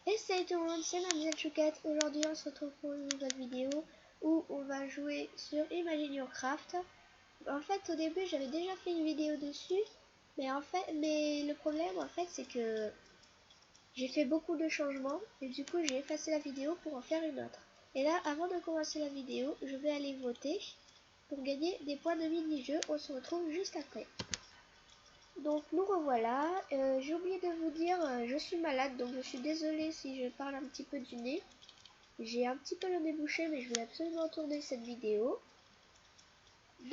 Et salut tout le monde, c'est Mademoiselle Chouquette. Aujourd'hui on se retrouve pour une nouvelle vidéo où on va jouer sur Imagine Your Craft. En fait au début j'avais déjà fait une vidéo dessus, mais le problème en fait c'est que j'ai fait beaucoup de changements et du coup j'ai effacé la vidéo pour en faire une autre. Et là avant de commencer la vidéo je vais aller voter pour gagner des points de mini-jeu. On se retrouve juste après. Donc nous revoilà, j'ai oublié de vous dire, je suis malade donc je suis désolée si je parle un petit peu du nez. J'ai un petit peu le nez bouché mais je voulais absolument tourner cette vidéo.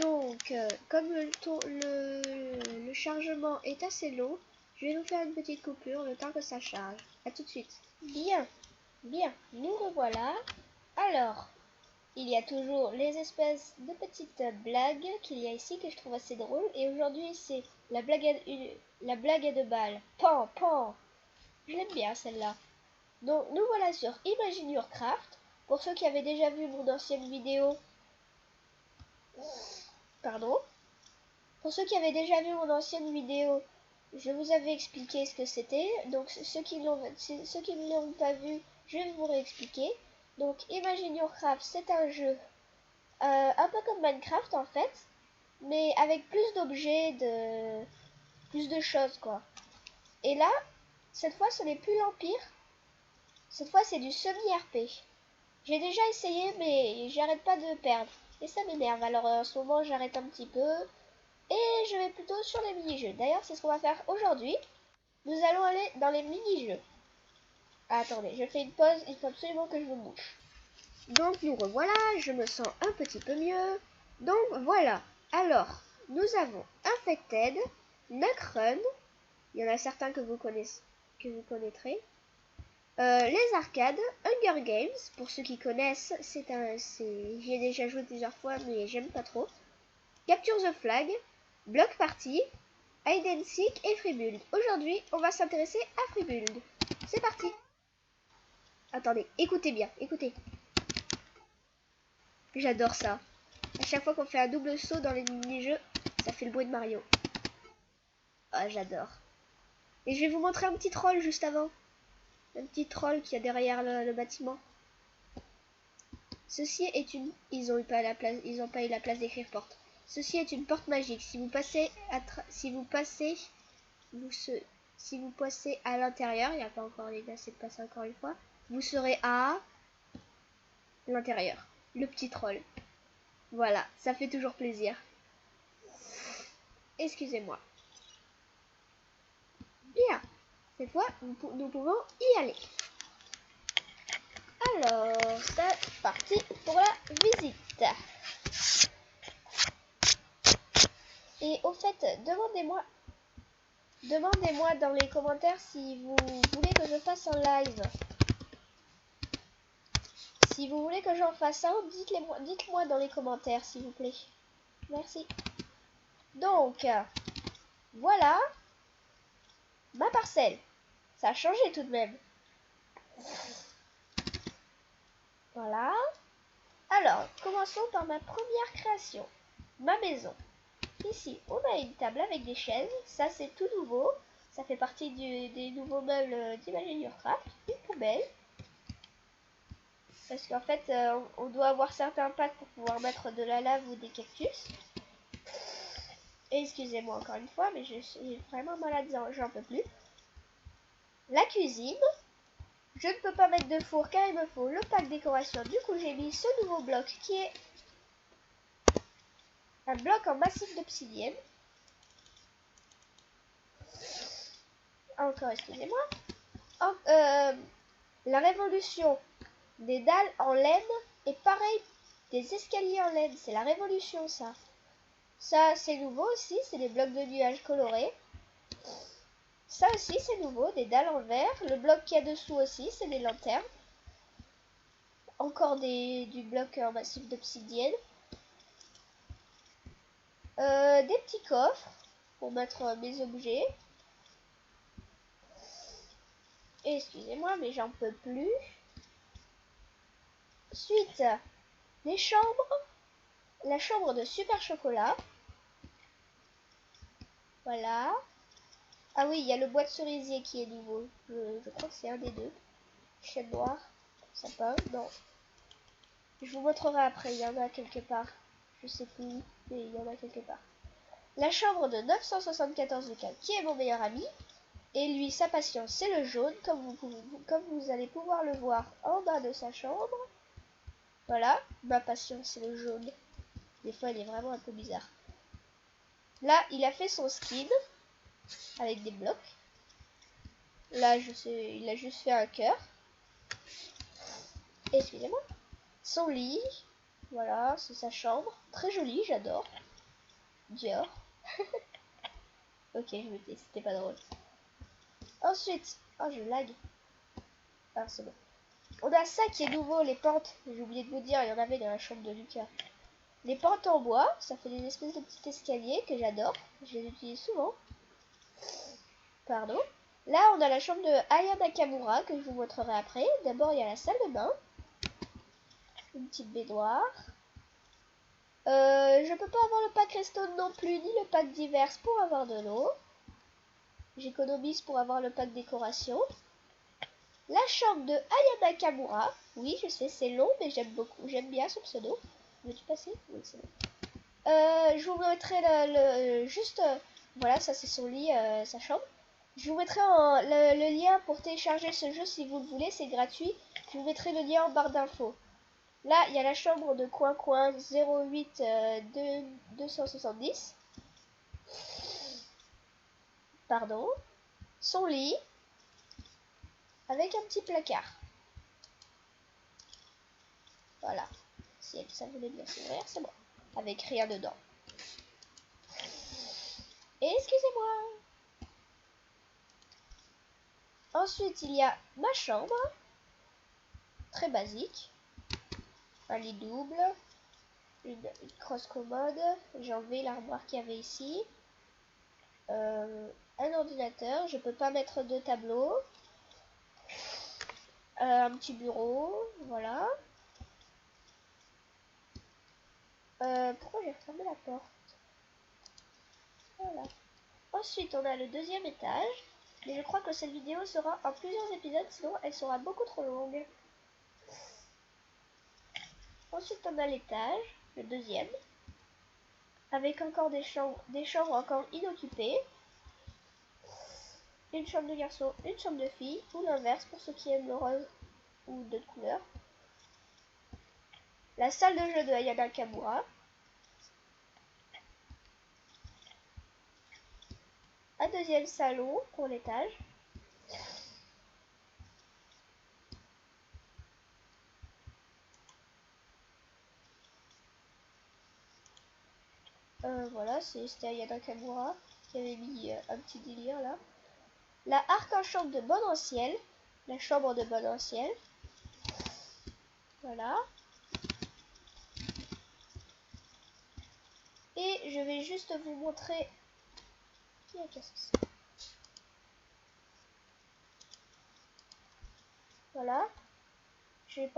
Donc comme le chargement est assez long, je vais vous faire une petite coupure le temps que ça charge. A tout de suite. Bien, nous revoilà. Alors, il y a toujours les espèces de petites blagues qu'il y a ici que je trouve assez drôles. Et aujourd'hui, c'est la blague à deux balles. Pan, pan. Je l'aime bien celle-là. Donc, nous voilà sur Imagine Your Craft. Pour ceux qui avaient déjà vu mon ancienne vidéo... Pardon. Pour ceux qui avaient déjà vu mon ancienne vidéo, je vous avais expliqué ce que c'était. Donc, ceux qui ne l'ont pas vu, je vais vous réexpliquer. Donc, Imagine Your Craft, c'est un jeu un peu comme Minecraft en fait, mais avec plus d'objets, plus de choses quoi. Et là, cette fois ce n'est plus l'Empire, cette fois c'est du semi-RP. J'ai déjà essayé mais j'arrête pas de perdre et ça m'énerve. Alors en ce moment j'arrête un petit peu et je vais plutôt sur les mini-jeux. D'ailleurs c'est ce qu'on va faire aujourd'hui. Nous allons aller dans les mini-jeux. Attendez, je fais une pause, il faut absolument que je me mouche. Donc nous revoilà, je me sens un petit peu mieux. Donc voilà, alors nous avons Infected, Nukrun, il y en a certains que vous connaîtrez. Les arcades, Hunger Games, pour ceux qui connaissent, j'y ai déjà joué plusieurs fois mais j'aime pas trop. Capture the Flag, Block Party, Hide and Seek et Freebuild. Aujourd'hui, on va s'intéresser à Freebuild. C'est parti. Attendez, écoutez bien, écoutez. J'adore ça. À chaque fois qu'on fait un double saut dans les mini-jeux, ça fait le bruit de Mario. Ah, j'adore. Et je vais vous montrer un petit troll juste avant. Un petit troll qui est derrière le bâtiment. Ceci est une... Ils ont pas eu la place d'écrire porte. Ceci est une porte magique. Si vous passez à l'intérieur, il n'y a pas encore les assez de passer encore une fois, vous serez à l'intérieur. Le petit troll. Voilà, ça fait toujours plaisir. Excusez-moi. Bien. Cette fois, nous pouvons y aller. Alors, c'est parti pour la visite. Et au fait, demandez-moi dans les commentaires si vous voulez que je fasse un live. Si vous voulez que j'en fasse un, dites-moi dans les commentaires, s'il vous plaît. Merci. Donc, voilà ma parcelle. Ça a changé tout de même. Voilà. Alors, commençons par ma première création. Ma maison. Ici, on a une table avec des chaises. Ça, c'est tout nouveau. Ça fait partie des nouveaux meubles d'Imagine Your Craft. Une poubelle. Parce qu'en fait, on doit avoir certains packs pour pouvoir mettre de la lave ou des cactus. Et excusez-moi encore une fois, mais je suis vraiment malade, j'en peux plus. La cuisine. Je ne peux pas mettre de four car il me faut le pack décoration. Du coup, j'ai mis ce nouveau bloc qui est un bloc en massif d'obsidienne. Encore, excusez-moi. La révolution des dalles en laine et pareil des escaliers en laine. C'est la révolution ça. Ça c'est nouveau aussi, c'est des blocs de nuages colorés. Ça aussi c'est nouveau, des dalles en verre. Le bloc qu'il y a dessous aussi, c'est des lanternes. Encore du bloc en massif d'obsidienne. Des petits coffres pour mettre mes objets. Excusez-moi, mais j'en peux plus. Suite, les chambres. La chambre de super chocolat. Voilà. Ah oui, il y a le bois de cerisier qui est nouveau. Je crois que c'est un des deux. chaîne noire, sapin, non. Je vous montrerai après, il y en a quelque part. Je sais plus où, mais il y en a quelque part. La chambre de 974 Lucas, qui est mon meilleur ami. Et lui, sa passion, c'est le jaune, comme vous allez pouvoir le voir en bas de sa chambre. Voilà, ma passion, c'est le jaune. Des fois, il est vraiment un peu bizarre. Là, il a fait son skin avec des blocs. Là, je sais, il a juste fait un cœur. Excusez-moi. Son lit. Voilà, c'est sa chambre. Très jolie, j'adore. Dior. Ok, je me tais, c'était pas drôle. Ensuite, oh, je lag. Ah, c'est bon. On a ça qui est nouveau, les pentes. J'ai oublié de vous dire, il y en avait dans la chambre de Lucas. Les pentes en bois, ça fait des espèces de petits escaliers que j'adore. Je les utilise souvent. Pardon. Là, on a la chambre de Aya Nakamura que je vous montrerai après. D'abord, il y a la salle de bain. Une petite baignoire. Je peux pas avoir le pack Redstone non plus, ni le pack divers pour avoir de l'eau. J'économise pour avoir le pack décoration. La chambre de Aya Nakamura. Oui, je sais, c'est long, mais j'aime beaucoup. J'aime bien son pseudo. Veux-tu passer? Oui, c'est bon. Je vous mettrai juste... voilà, ça c'est son lit, sa chambre. Je vous mettrai le lien pour télécharger ce jeu si vous le voulez, c'est gratuit. Je vous mettrai le lien en barre d'infos. Là, il y a la chambre de Coin Coin 08 270. Pardon. Son lit. Avec un petit placard. Voilà. Si ça voulait bien s'ouvrir, c'est bon. Avec rien dedans. Excusez-moi. Ensuite, il y a ma chambre. Très basique. Un lit double. Une grosse commode. J'ai enlevé l'armoire qu'il y avait ici. Un ordinateur. Je peux pas mettre deux tableaux. Un petit bureau. Voilà. Pourquoi j'ai refermé la porte? Voilà. Ensuite, on a le deuxième étage. Mais je crois que cette vidéo sera en plusieurs épisodes, sinon elle sera beaucoup trop longue. Ensuite, on a l'étage, le deuxième, avec encore des chambres encore inoccupées. Une chambre de garçon, une chambre de fille, ou l'inverse pour ceux qui aiment le rose ou d'autres couleurs. La salle de jeu de Aya Nakamura. Un deuxième salon pour l'étage. Voilà, c'était Aya Nakamura qui avait mis un petit délire là. La arc-en-chambre de Bon Anciel. La chambre de Bon Anciel. Voilà. Et je vais juste vous montrer... Qui a cassé ça? Voilà. J'ai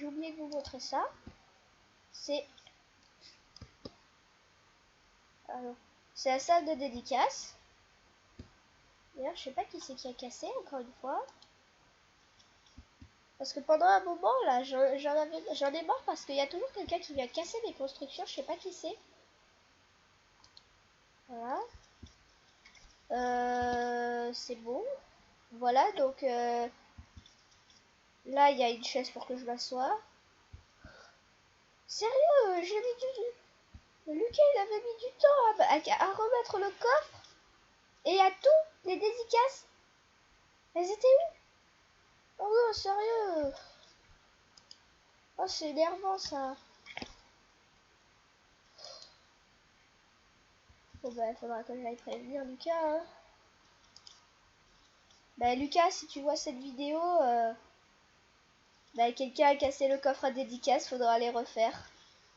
oublié de vous montrer ça. C'est... c'est la salle de dédicace. D'ailleurs, je sais pas qui c'est qui a cassé, encore une fois. Parce que pendant un moment, là, j'en ai marre parce qu'il y a toujours quelqu'un qui vient casser mes constructions. Je sais pas qui c'est. Voilà. C'est bon. Voilà, donc... là, il y a une chaise pour que je m'assoie. Sérieux, j'ai mis Lucas, il avait mis du temps à remettre le coffre. Et à tout, les dédicaces. Elles étaient où? Oh non, sérieux. Oh, c'est énervant, ça. Bon, bah, il faudra que j'aille prévenir Lucas, hein. Bah, Lucas, si tu vois cette vidéo, bah, quelqu'un a cassé le coffre à dédicace, faudra les refaire.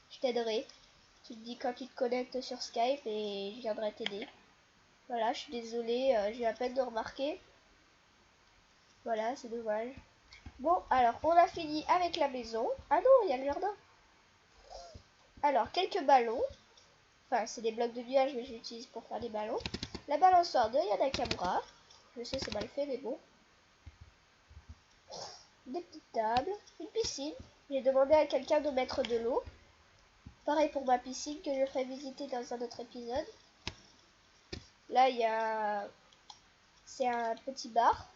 Je t'aiderai. Tu te dis quand tu te connectes sur Skype et je viendrai t'aider. Voilà, je suis désolée, j'ai à peine de remarquer. Voilà, c'est dommage. Bon, alors, on a fini avec la maison. Ah non, il y a le jardin. Alors, quelques ballons. Enfin, c'est des blocs de nuages, mais je l'utilise pour faire des ballons. La balançoire de Aya Nakamura. Je sais, c'est mal fait, mais bon. des petites tables, une piscine. J'ai demandé à quelqu'un de mettre de l'eau. Pareil pour ma piscine que je ferai visiter dans un autre épisode. Là, il y a... c'est un petit bar.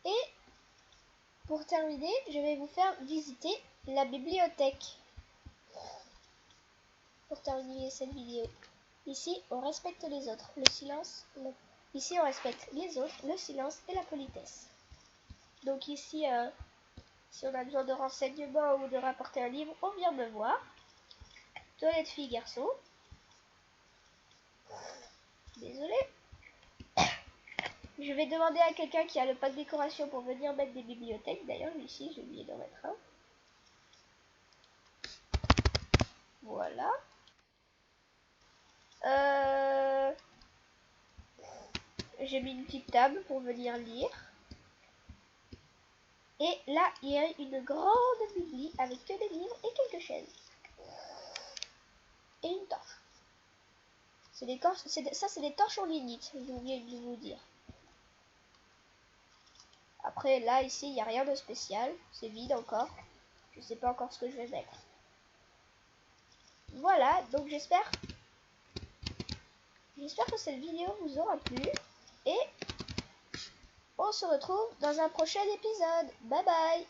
Et pour terminer, je vais vous faire visiter la bibliothèque. Pour terminer cette vidéo. Ici, on respecte les autres. Le silence. Ici, on respecte les autres, le silence et la politesse. Donc ici, si on a besoin de renseignements ou de rapporter un livre, on vient me voir. Toilette fille garçon. Désolé. Je vais demander à quelqu'un qui a le pack décoration pour venir mettre des bibliothèques. D'ailleurs, ici, j'ai oublié d'en mettre un. Voilà. J'ai mis une petite table pour venir lire. Et là, il y a une grande bibli avec que des livres et quelques chaises. Et une torche. C'est des torches, ça c'est des torches en lignite, j'ai oublié de vous dire. Après, là, ici, il n'y a rien de spécial. C'est vide encore. Je sais pas encore ce que je vais mettre. Voilà, donc j'espère que cette vidéo vous aura plu. Et on se retrouve dans un prochain épisode. Bye bye!